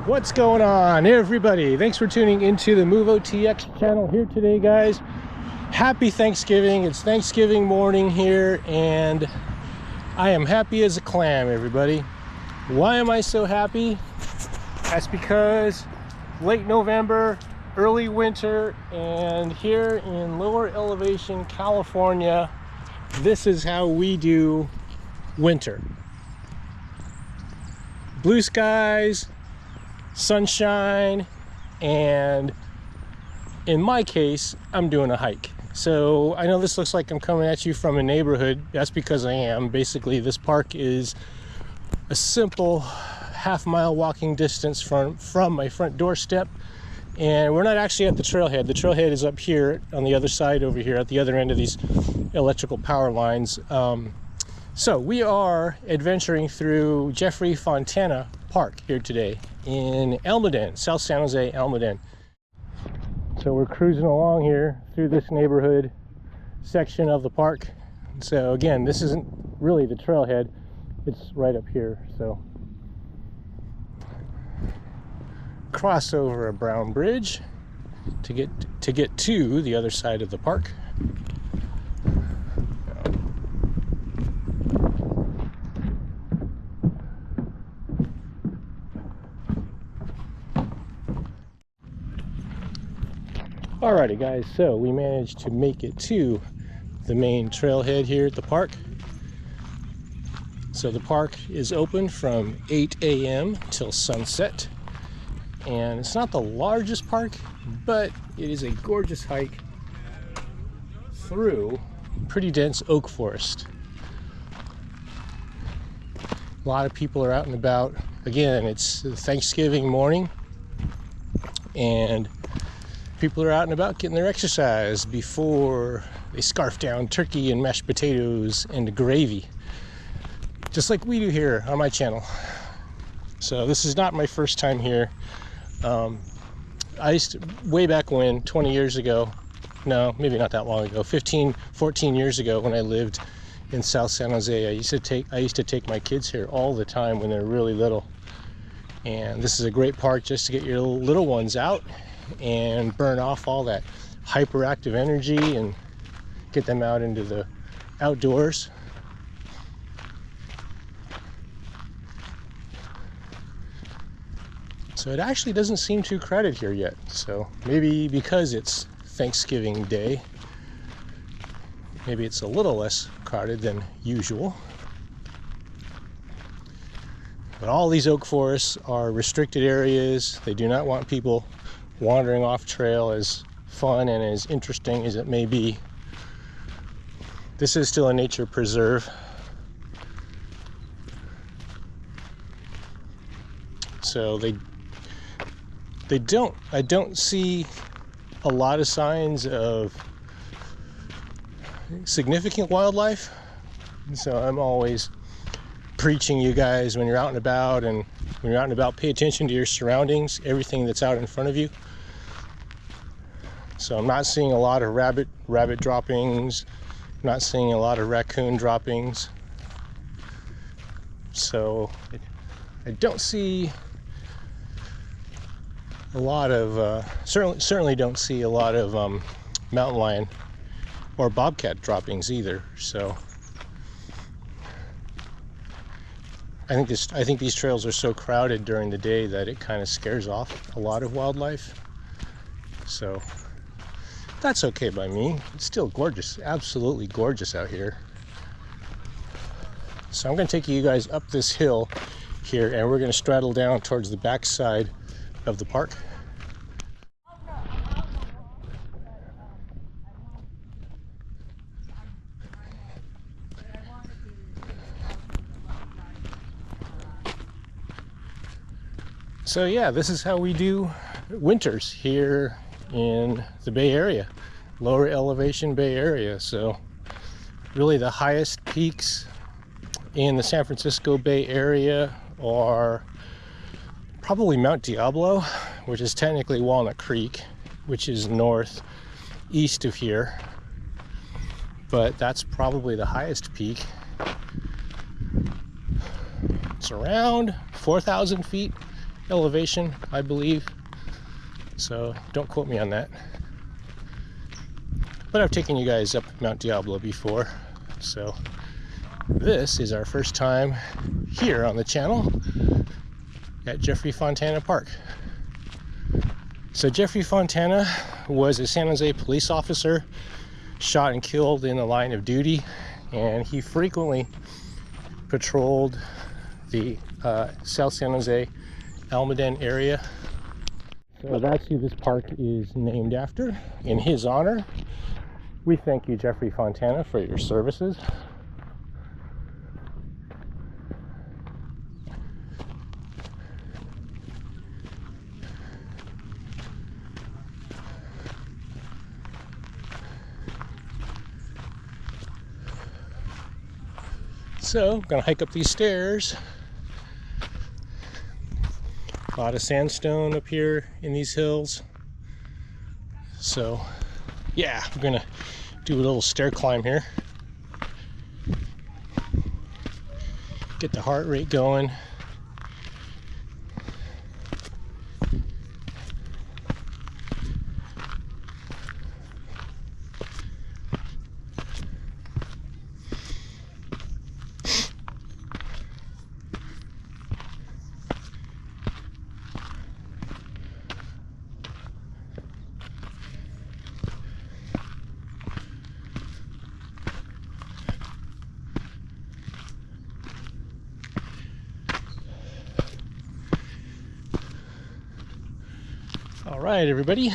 What's going on, everybody? Thanks for tuning into the Move OTX channel here today, guys. Happy Thanksgiving. It's Thanksgiving morning here, and I am happy as a clam, everybody. Why am I so happy? That's because late November, early winter, and here in lower elevation California, this is how we do winter. Blue skies, sunshine, and in my case, I'm doing a hike. So I know this looks like I'm coming at you from a neighborhood. That's because I am. Basically, this park is a simple half-mile walking distance from my front doorstep, and we're not actually at the trailhead. The trailhead is up here on the other side over here at the other end of these electrical power lines. So we are adventuring through Jeffrey Fontana Park here today in Almaden, South San Jose, Almaden. So we're cruising along here through this neighborhood section of the park. So again, this isn't really the trailhead, it's right up here. So cross over a brown bridge to get to the other side of the park. Alrighty guys, so we managed to make it to the main trailhead here at the park. So the park is open from 8 a.m. till sunset, and it's not the largest park, but it is a gorgeous hike through pretty dense oak forest. A lot of people are out and about. Again, it's Thanksgiving morning, and people are out and about getting their exercise before they scarf down turkey and mashed potatoes and gravy, just like we do here on my channel. So this is not my first time here. I used to, way back when, 20 years ago, no, maybe not that long ago, 14 years ago, when I lived in South San Jose, I used to take my kids here all the time when they're really little. And this is a great park just to get your little ones out and burn off all that hyperactive energy and get them out into the outdoors. So it actually doesn't seem too crowded here yet. So maybe because it's Thanksgiving Day, maybe it's a little less crowded than usual. But all these oak forests are restricted areas. They do not want people wandering off trail, as fun and as interesting as it may be. This is still a nature preserve. So I don't see a lot of signs of significant wildlife. So I'm always preaching you guys, when you're out and about, pay attention to your surroundings, everything that's out in front of you. So I'm not seeing a lot of rabbit droppings, I'm not seeing a lot of raccoon droppings. So I don't see a lot of, certainly don't see a lot of mountain lion or bobcat droppings either. So I think these trails are so crowded during the day that it kind of scares off a lot of wildlife. So that's okay by me. It's still gorgeous, absolutely gorgeous out here. So I'm going to take you guys up this hill here, and we're going to straddle down towards the back side of the park. So yeah, this is how we do winters here in the Bay Area, lower elevation Bay Area. So really the highest peaks in the San Francisco Bay Area are probably Mount Diablo, which is technically Walnut Creek, which is northeast of here, but that's probably the highest peak. It's around 4,000 feet elevation, I believe. So don't quote me on that. But I've taken you guys up Mount Diablo before. So this is our first time here on the channel at Jeffrey Fontana Park. So Jeffrey Fontana was a San Jose police officer, shot and killed in the line of duty, and he frequently patrolled the South San Jose Almaden area. So that's who this park is named after. In his honor, we thank you, Jeffrey Fontana, for your services. So I'm gonna hike up these stairs. A lot of sandstone up here in these hills. So yeah, we're gonna do a little stair climb here. Get the heart rate going. All right, everybody.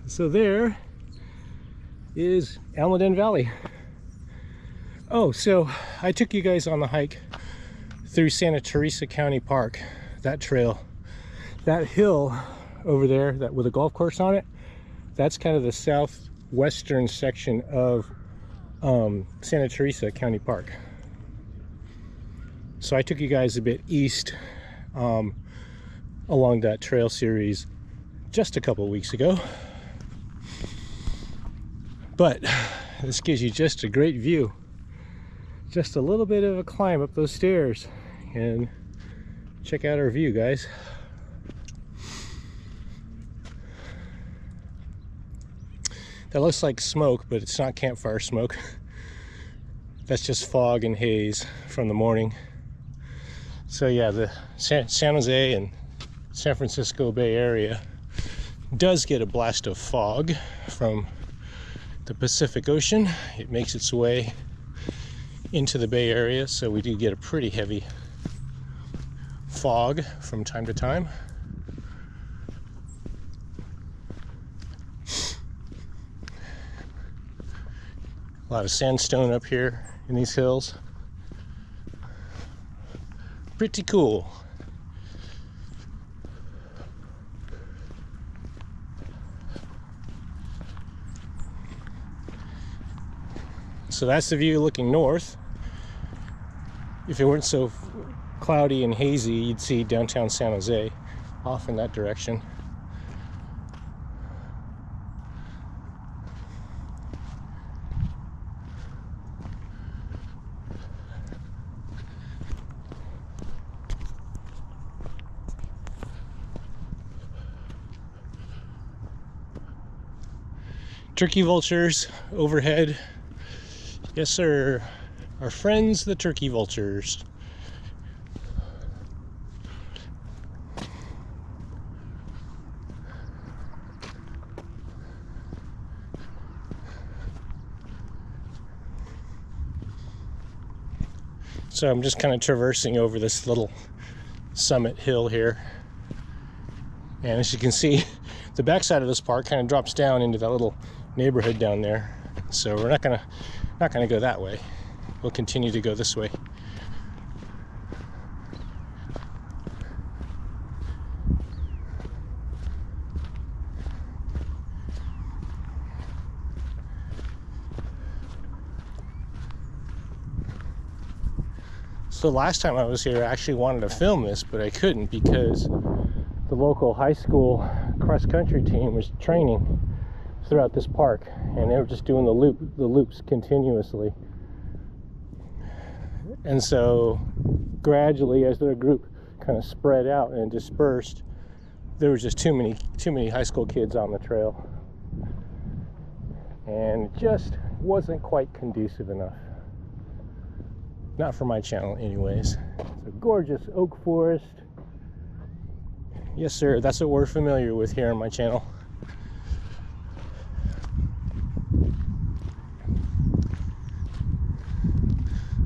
So there is Almaden Valley. Oh, so I took you guys on the hike through Santa Teresa County Park, that trail. That hill over there, that with a golf course on it, that's kind of the southwestern section of Santa Teresa County Park. So I took you guys a bit east along that trail series just a couple weeks ago, but this gives you just a great view, just a little bit of a climb up those stairs, and check out our view, guys. That looks like smoke, but it's not campfire smoke. That's just fog and haze from the morning. So yeah, the San Jose and San Francisco Bay Area does get a blast of fog from the Pacific Ocean. It makes its way into the Bay Area, so we do get a pretty heavy fog from time to time. A lot of sandstone up here in these hills. Pretty cool. So that's the view looking north. If it weren't so cloudy and hazy, you'd see downtown San Jose off in that direction. Turkey vultures overhead. Yes, sir. Our friends, the turkey vultures. So I'm just kind of traversing over this little summit hill here. And as you can see, the backside of this park kind of drops down into that little neighborhood down there. So we're not gonna go that way. We'll continue to go this way. So last time I was here, I actually wanted to film this, but I couldn't because the local high school cross-country team was training throughout this park, and they were just doing the loops continuously. And so gradually, as their group kind of spread out and dispersed, there was just too many high school kids on the trail, and it just wasn't quite conducive enough. Not for my channel anyways. It's a gorgeous oak forest. Yes sir, that's what we're familiar with here on my channel.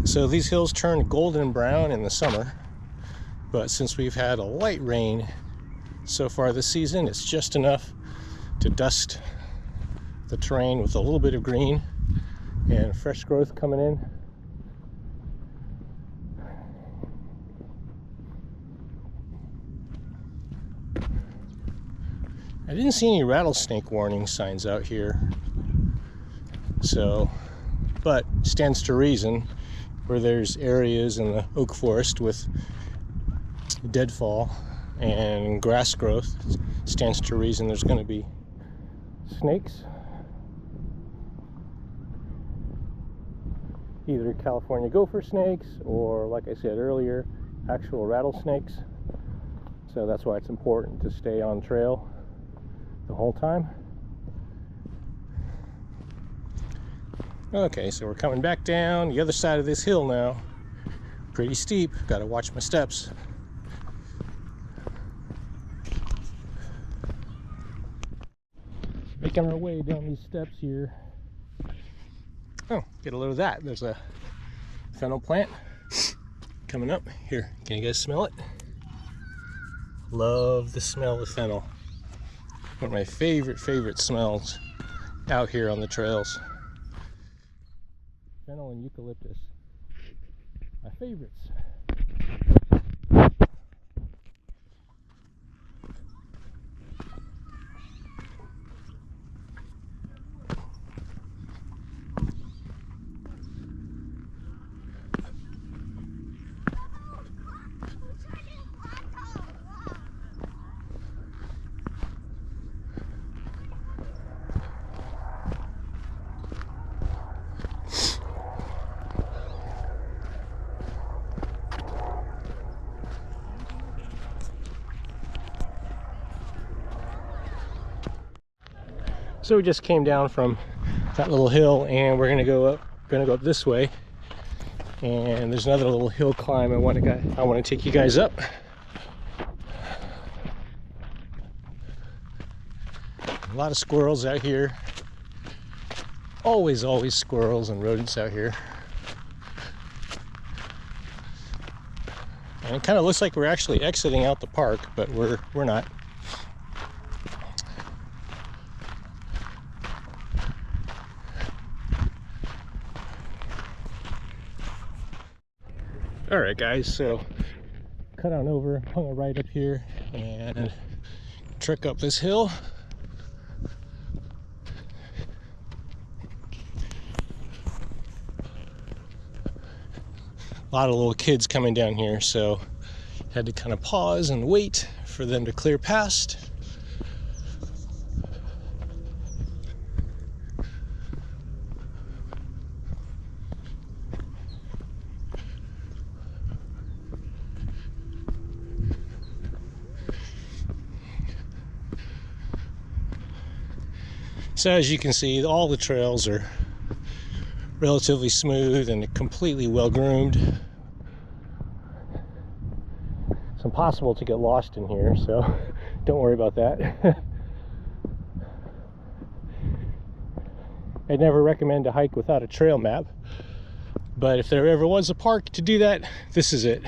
So these hills turn golden brown in the summer, but since we've had a light rain so far this season, it's just enough to dust the terrain with a little bit of green and fresh growth coming in. I didn't see any rattlesnake warning signs out here, so, but stands to reason where there's areas in the oak forest with deadfall and grass growth, stands to reason there's going to be snakes, either California gopher snakes or, like I said earlier, actual rattlesnakes. So that's why it's important to stay on trail the whole time. Okay, so we're coming back down the other side of this hill now. Pretty steep, gotta watch my steps. Making our way down these steps here. Oh, get a load of that. There's a fennel plant coming up. Here, can you guys smell it? Love the smell of fennel. One of my favorite smells out here on the trails. Fennel and eucalyptus, my favorites. So we just came down from that little hill, and we're gonna go up this way. And there's another little hill climb I want to take you guys up. A lot of squirrels out here. Always squirrels and rodents out here. And it kind of looks like we're actually exiting out the park, but we're not. All right, guys, so cut on over, hung a right up here, and trek up this hill. A lot of little kids coming down here, so had to kind of pause and wait for them to clear past. So as you can see, all the trails are relatively smooth and completely well groomed. It's impossible to get lost in here, so don't worry about that. I'd never recommend to hike without a trail map, but if there ever was a park to do that, this is it.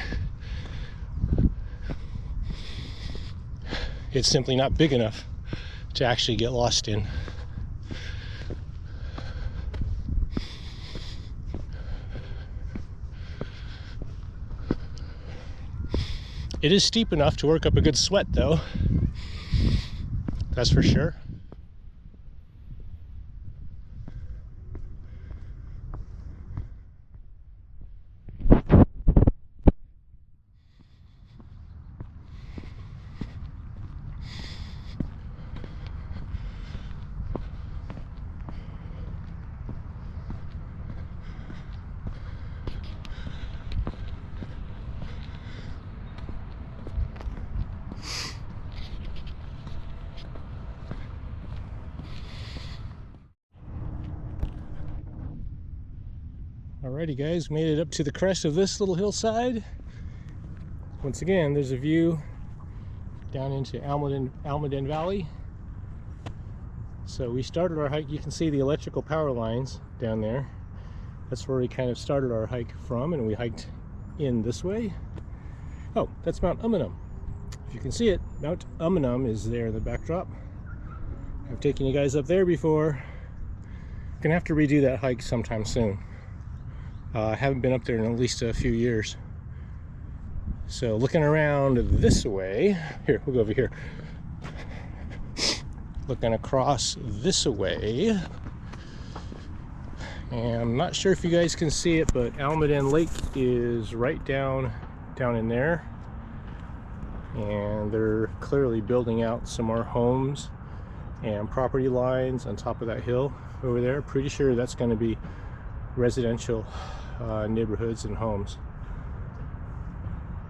It's simply not big enough to actually get lost in. It is steep enough to work up a good sweat, though. That's for sure. Alrighty guys, made it up to the crest of this little hillside. Once again, there's a view down into Almaden Valley. So we started our hike. You can see the electrical power lines down there. That's where we kind of started our hike from, and we hiked in this way. Oh, that's Mount Almaden. If you can see it, Mount Almaden is there in the backdrop. I've taken you guys up there before. Gonna have to redo that hike sometime soon. I haven't been up there in at least a few years. So looking around this way, here, we'll go over here. Looking across this way, and I'm not sure if you guys can see it, but Almaden Lake is right down in there, and they're clearly building out some more homes and property lines on top of that hill over there. Pretty sure that's going to be residential neighborhoods and homes.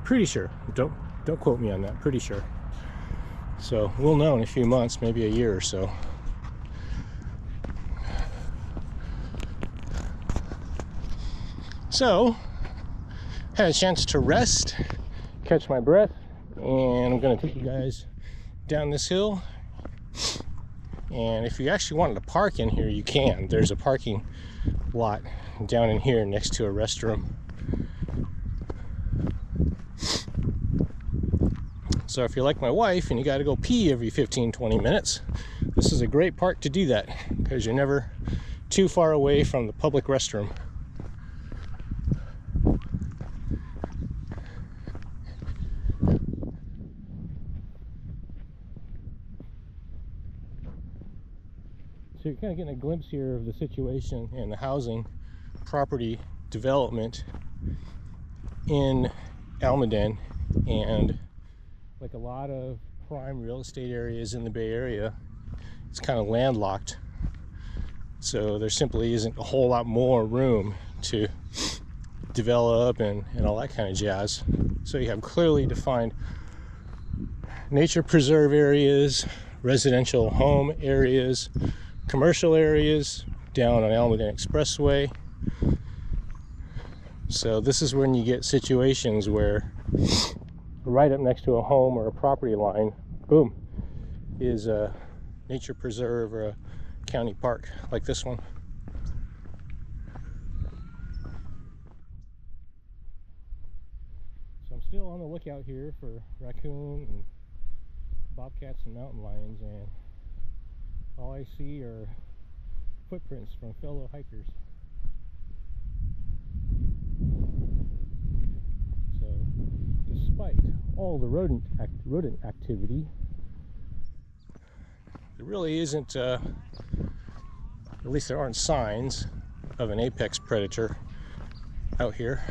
Pretty sure. Don't quote me on that. Pretty sure. So we'll know in a few months, maybe a year or so. So had a chance to rest, catch my breath, and I'm going to take you guys down this hill. And if you actually wanted to park in here, you can. There's a parking lot down in here next to a restroom. So if you're like my wife and you got to go pee every 15-20 minutes, this is a great park to do that, because you're never too far away from the public restroom. So you're kind of getting a glimpse here of the situation and the housing property development in Almaden, and like a lot of prime real estate areas in the Bay Area, it's kind of landlocked. So there simply isn't a whole lot more room to develop and all that kind of jazz. So you have clearly defined nature preserve areas, residential home areas, commercial areas down on Almaden Expressway. So this is when you get situations where right up next to a home or a property line, boom, is a nature preserve or a county park like this one. So I'm still on the lookout here for raccoon and bobcats and mountain lions, and all I see are footprints from fellow hikers. So despite all the rodent activity, there really isn't, at least there aren't signs of an apex predator out here.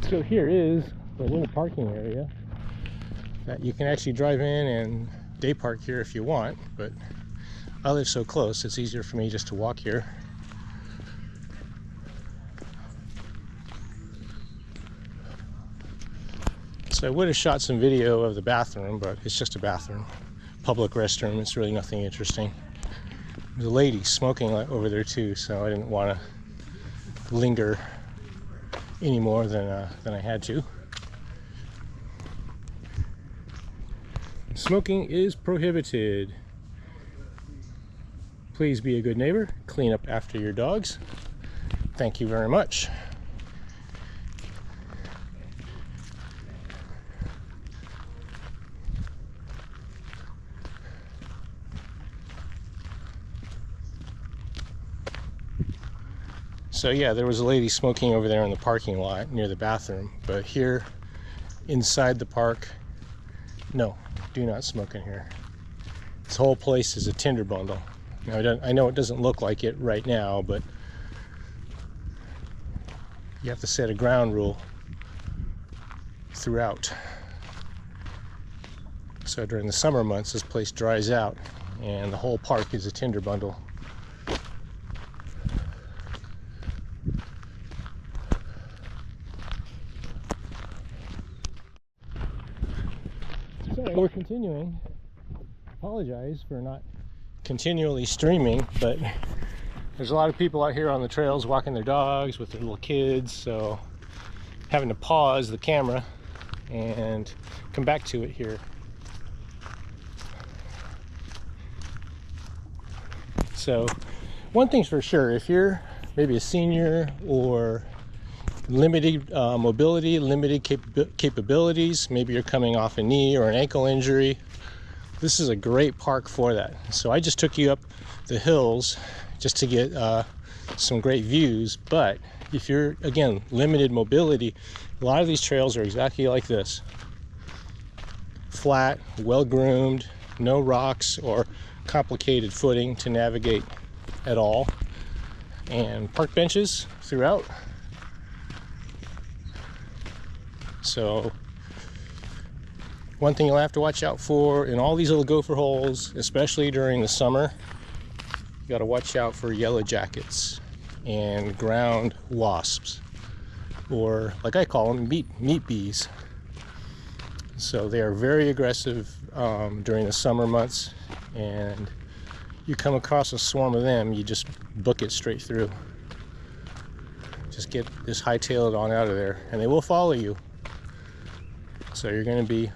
So here is the little parking area that you can actually drive in and day park here if you want, but I live so close, it's easier for me just to walk here. So I would have shot some video of the bathroom, but it's just a bathroom, public restroom. It's really nothing interesting. There's a lady smoking over there too, so I didn't want to linger any more than I had to. Smoking is prohibited. Please be a good neighbor. Clean up after your dogs. Thank you very much. So yeah, there was a lady smoking over there in the parking lot near the bathroom, but here inside the park, no, do not smoke in here. This whole place is a tinder bundle. Now I know it doesn't look like it right now, but you have to set a ground rule throughout. So during the summer months, this place dries out and the whole park is a tinder bundle. we're continuing. Apologize for not continually streaming, but there's a lot of people out here on the trails walking their dogs with their little kids, so having to pause the camera and come back to it here. So one thing's for sure, if you're maybe a senior or limited mobility, limited capabilities, maybe you're coming off a knee or an ankle injury, this is a great park for that. So I just took you up the hills just to get some great views. But if you're, again, limited mobility, a lot of these trails are exactly like this: flat, well groomed, no rocks or complicated footing to navigate at all, and park benches throughout. So one thing you'll have to watch out for in all these little gopher holes, especially during the summer, you got to watch out for yellow jackets and ground wasps, or like I call them, meat bees. So they are very aggressive during the summer months, and you come across a swarm of them, you just book it straight through. Just get this hightailed on out of there, and they will follow you. So you're going to be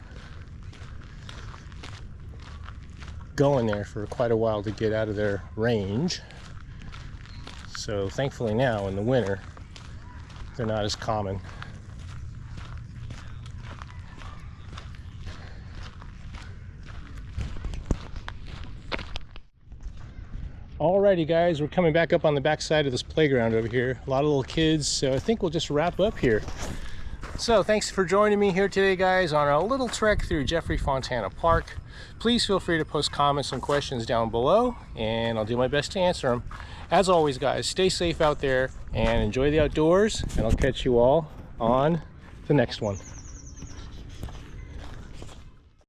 going there for quite a while to get out of their range. So thankfully now in the winter they're not as common. Alrighty guys, we're coming back up on the back side of this playground over here. A lot of little kids, so I think we'll just wrap up here. So thanks for joining me here today, guys, on our little trek through Jeffrey Fontana Park. Please feel free to post comments and questions down below, and I'll do my best to answer them. As always, guys, stay safe out there and enjoy the outdoors, and I'll catch you all on the next one.